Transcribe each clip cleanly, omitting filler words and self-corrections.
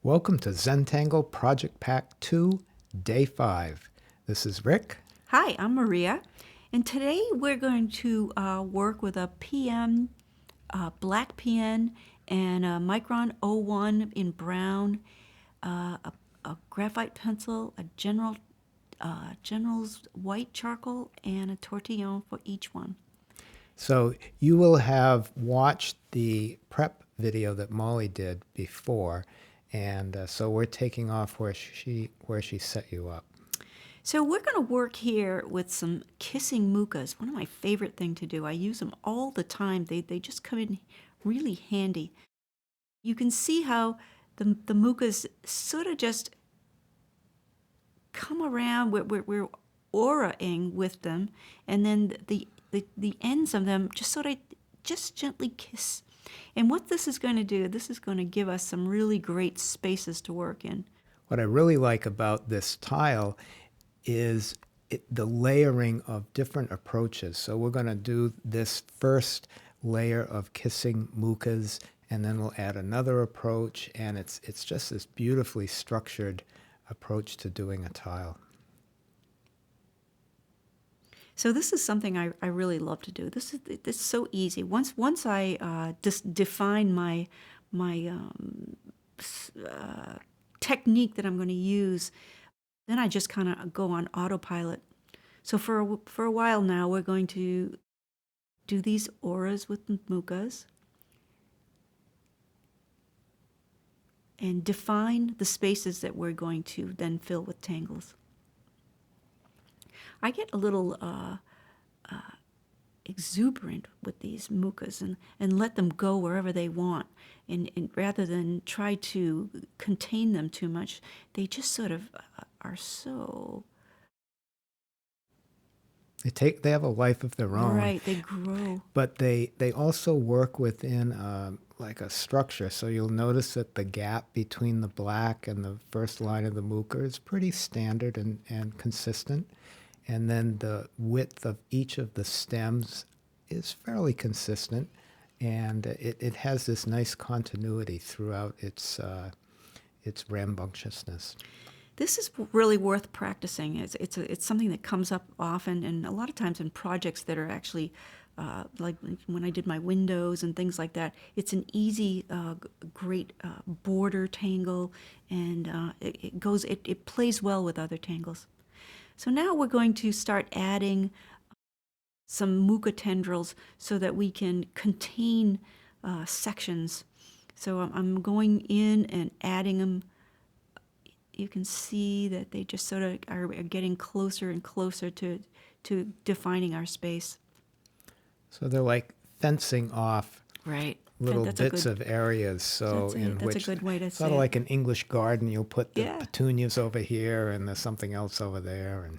Welcome to Zentangle Project Pack 2, Day 5. This is Rick. Hi, I'm Maria, and today we're going to work with a PN, black PN, and a Micron 01 in brown, a graphite pencil, a General's white charcoal, and a tortillon for each one. So you will have watched the prep video that Molly did before, and so we're taking off where she set you up. So we're going to work here with some kissing mookas. One of my favorite thing to do. I use them all the time. They just come in really handy. You can see how the mookas sort of just come around. We're auraing with them, and then the ends of them just sort of just gently kiss. And what this is going to do, this is going to give us some really great spaces to work in. What I really like about this tile is the layering of different approaches. So we're going to do this first layer of kissing mookas, and then we'll add another approach, and it's just this beautifully structured approach to doing a tile. So this is something I really love to do. This is so easy. Once I just define my technique that I'm going to use, then I just kind of go on autopilot. So for a while now, we're going to do these auras with mookas and define the spaces that we're going to then fill with tangles. I get a little exuberant with these mookas and let them go wherever they want. And rather than try to contain them too much, they just sort of are so... They have a life of their own. Right, they grow. But they also work within like a structure. So you'll notice that the gap between the black and the first line of the mooka is pretty standard and consistent. And then the width of each of the stems is fairly consistent. And it has this nice continuity throughout its rambunctiousness. This is really worth practicing. It's something that comes up often, and a lot of times in projects that are actually like when I did my windows and things like that. It's an easy, great border tangle, and it plays well with other tangles. So now we're going to start adding some mooka tendrils so that we can contain sections. So I'm going in and adding them. You can see that they just sort of are getting closer and closer to defining our space. So they're like fencing off Right. little bits of areas. So that's a good way to say it. Sort of like an English garden, you'll put the Yeah. petunias over here and there's something else over there.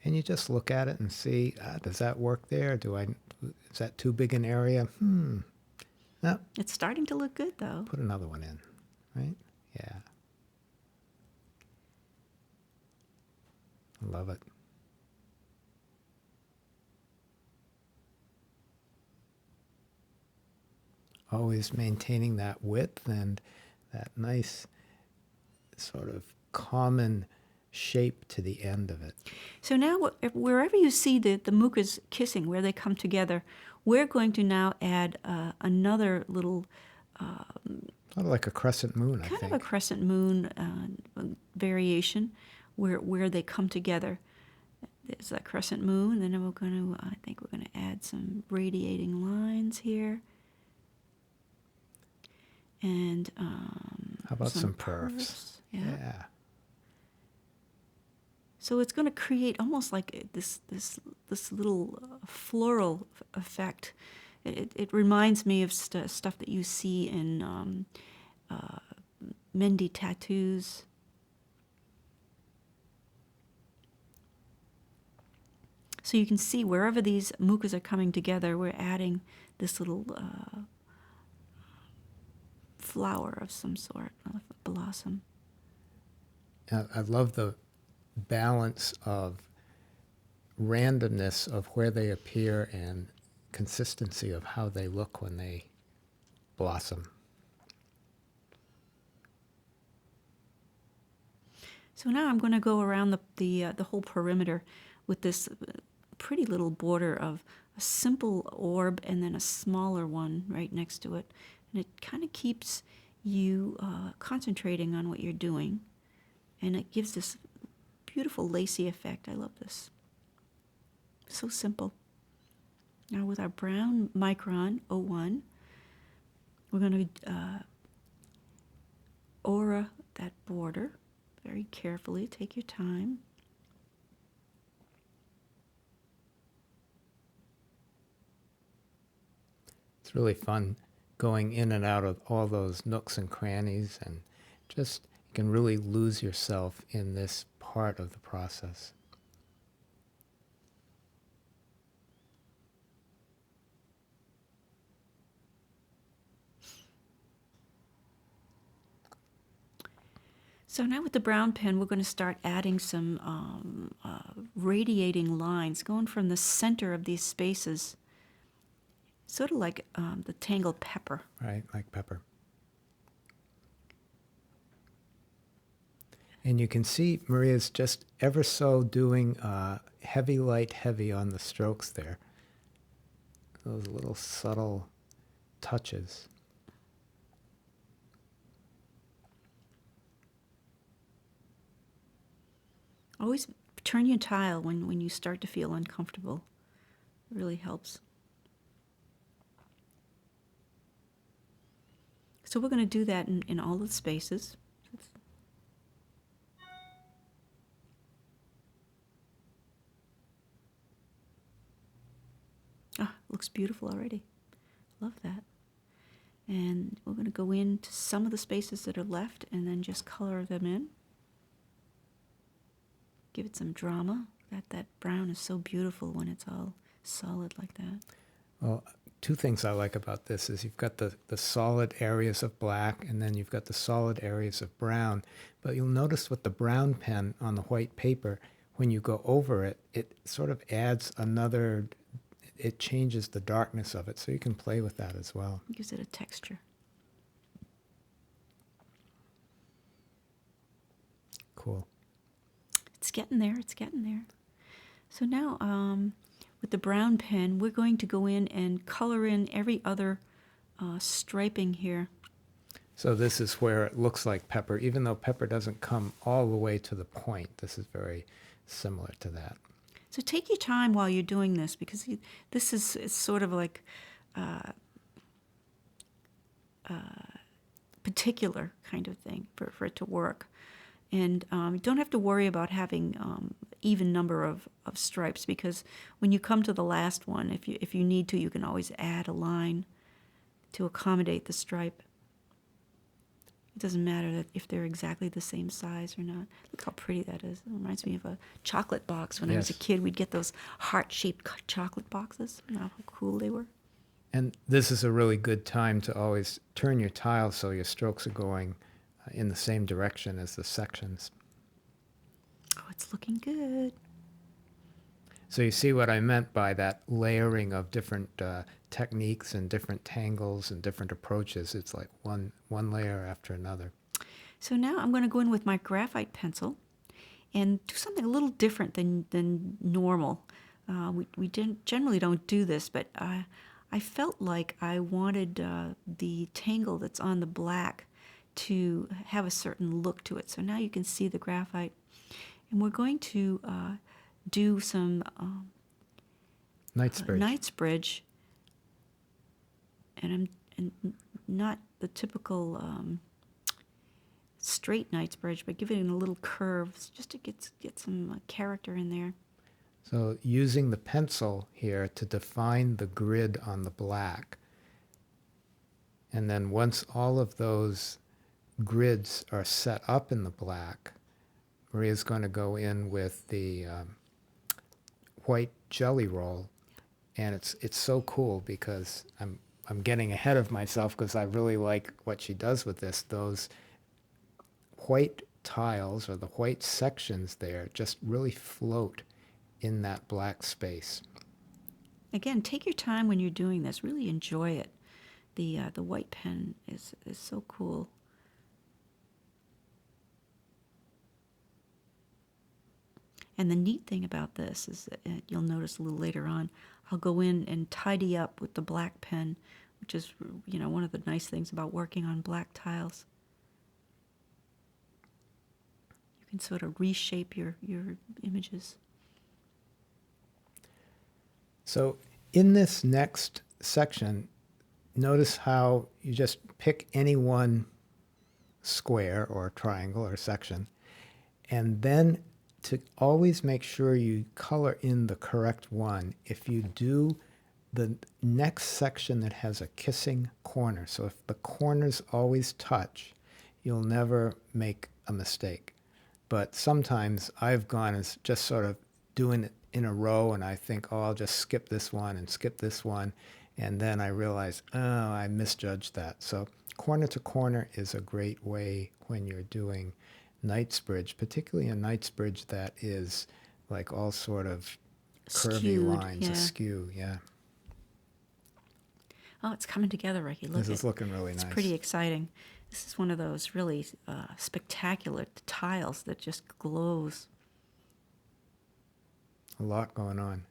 And you just look at it and see, does that work there? Is that too big an area? No. It's starting to look good, though. Put another one in, right? Yeah. I love it. Always maintaining that width and that nice sort of common shape to the end of it. So now, wherever you see the mookas kissing, where they come together, we're going to now add another little... sort of like a crescent moon, I think. Kind of a crescent moon variation where they come together. There's that crescent moon, and then I think we're going to add some radiating lines here. And how about some perfs? Yeah. So it's going to create almost like this little floral effect. It reminds me of stuff that you see in Mendi tattoos. So you can see wherever these mookas are coming together, we're adding this little flower of some sort, a blossom. I love the balance of randomness of where they appear and consistency of how they look when they blossom. So now I'm going to go around the whole perimeter with this pretty little border of a simple orb and then a smaller one right next to it. And it kind of keeps you concentrating on what you're doing. And it gives this beautiful lacy effect. I love this. So simple. Now with our brown micron 01, we're going to aura that border very carefully. Take your time. It's really fun going in and out of all those nooks and crannies, and just you can really lose yourself in this part of the process. So now with the brown pen, we're going to start adding some radiating lines going from the center of these spaces, sort of like the tangled pepper. Right, like pepper. And you can see Maria's just ever so doing heavy, light, heavy on the strokes there. Those little subtle touches. Always turn your tile when you start to feel uncomfortable. It really helps. So we're going to do that in all the spaces. Ah, looks beautiful already. Love that. And we're going to go into some of the spaces that are left and then just color them in. Give it some drama. That brown is so beautiful when it's all solid like that. Well, two things I like about this is you've got the solid areas of black, and then you've got the solid areas of brown. But you'll notice with the brown pen on the white paper, when you go over it, it sort of adds another, it changes the darkness of it. So you can play with that as well. It gives it a texture. Cool. It's getting there. It's getting there. So now with the brown pen, we're going to go in and color in every other striping here. So this is where it looks like pepper, even though pepper doesn't come all the way to the point. This is very similar to that. So take your time while you're doing this, because this is sort of like particular kind of thing for it to work. And you don't have to worry about having even number of stripes, because when you come to the last one, if you need to, you can always add a line to accommodate the stripe. It doesn't matter that if they're exactly the same size or not. Look how pretty that is. It reminds me of a chocolate box. When I was a kid, we'd get those heart-shaped chocolate boxes. You know how cool they were. And this is a really good time to always turn your tile so your strokes are going in the same direction as the sections. Oh, it's looking good. So you see what I meant by that layering of different techniques and different tangles and different approaches. It's like one layer after another. So now I'm going to go in with my graphite pencil and do something a little different than normal. We generally don't do this, but I felt like I wanted the tangle that's on the black to have a certain look to it. So now you can see the graphite. And we're going to do some Knightsbridge. And not the typical straight Knightsbridge, but give it a little curve just to get some character in there. So using the pencil here to define the grid on the black. And then once all of those grids are set up in the black, Maria's going to go in with the white jelly roll, and it's so cool because I'm getting ahead of myself because I really like what she does with this. Those white tiles or the white sections there just really float in that black space. Again, take your time when you're doing this. Really enjoy it, the white pen is so cool. And the neat thing about this is that you'll notice a little later on, I'll go in and tidy up with the black pen, which is, one of the nice things about working on black tiles. You can sort of reshape your images. So in this next section, notice how you just pick any one square or triangle or section, and then to always make sure you color in the correct one. If you do the next section that has a kissing corner, so if the corners always touch, you'll never make a mistake. But sometimes I've gone as just sort of doing it in a row, and I think, oh, I'll just skip this one and skip this one, and then I realize, oh, I misjudged that. So corner to corner is a great way when you're doing Knightsbridge, particularly a Knightsbridge that is like all sort of curvy Skewed, lines, yeah. askew, yeah. Oh, it's coming together, Ricky. Look, This is looking really it's nice. pretty exciting. This is one of those really spectacular tiles that just glows. A lot going on.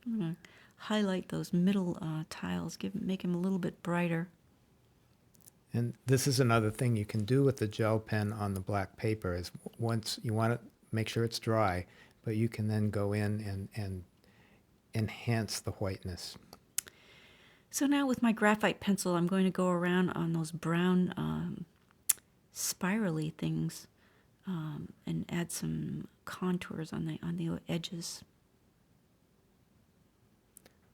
I'm going to highlight those middle tiles, make them a little bit brighter. And this is another thing you can do with the gel pen on the black paper is once you want to make sure it's dry, but you can then go in and enhance the whiteness. So now with my graphite pencil, I'm going to go around on those brown spirally things and add some contours on the edges.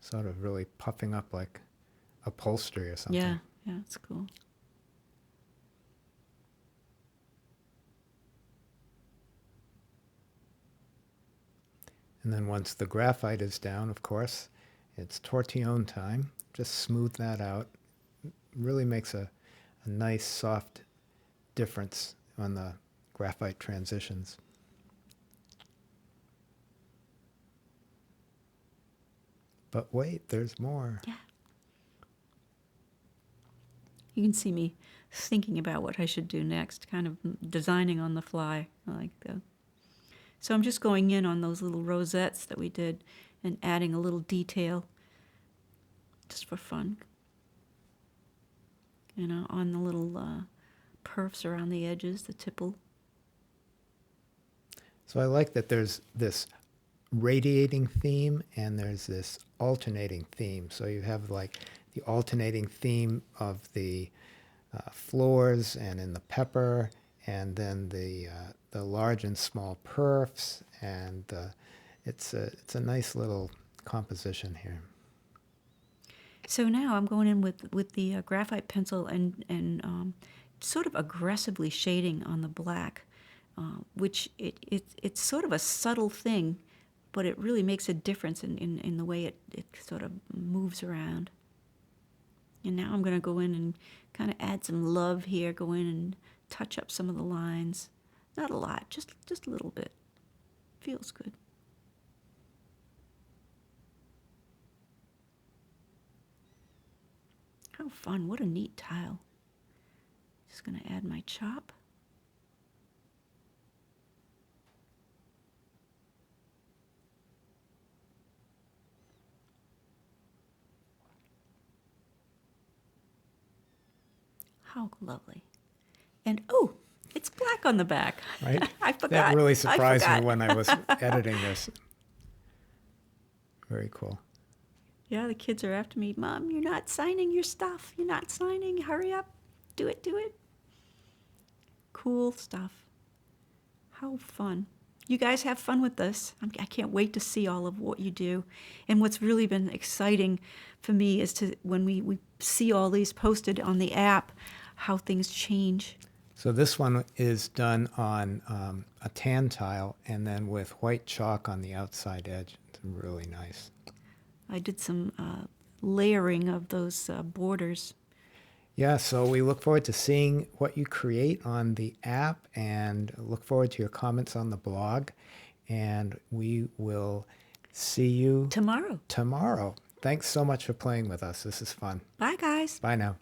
Sort of really puffing up like upholstery or something. Yeah, it's cool. And then once the graphite is down, of course, it's tortillon time. Just smooth that out. Really makes a nice soft difference on the graphite transitions. But wait, there's more. Yeah. You can see me thinking about what I should do next, kind of designing on the fly. I like that. So I'm just going in on those little rosettes that we did and adding a little detail just for fun. On the little perfs around the edges, the tipple. So I like that there's this radiating theme and there's this alternating theme. So you have like the alternating theme of the floors and in the pepper, and then the large and small perfs, and it's a nice little composition here. So now I'm going in with the graphite pencil and sort of aggressively shading on the black, which it's sort of a subtle thing, but it really makes a difference in the way it sort of moves around. And now I'm going to go in and kind of add some love here, go in and touch up some of the lines. Not a lot, just a little bit. Feels good. How fun, what a neat tile. Just going to add my chop. How lovely. And oh, it's black on the back. Right? I forgot. That really surprised I me forgot. when I was editing this. Very cool. Yeah, the kids are after me. Mom, you're not signing your stuff. You're not signing. Hurry up. Do it. Cool stuff. How fun. You guys have fun with this. I can't wait to see all of what you do. And what's really been exciting for me is to when we see all these posted on the app, how things change. So this one is done on a tan tile and then with white chalk on the outside edge. It's really nice. I did some layering of those borders. Yeah, so we look forward to seeing what you create on the app and look forward to your comments on the blog. and we will see you Tomorrow. tomorrow. Thanks so much for playing with us. This is fun. Bye, guys. Bye now.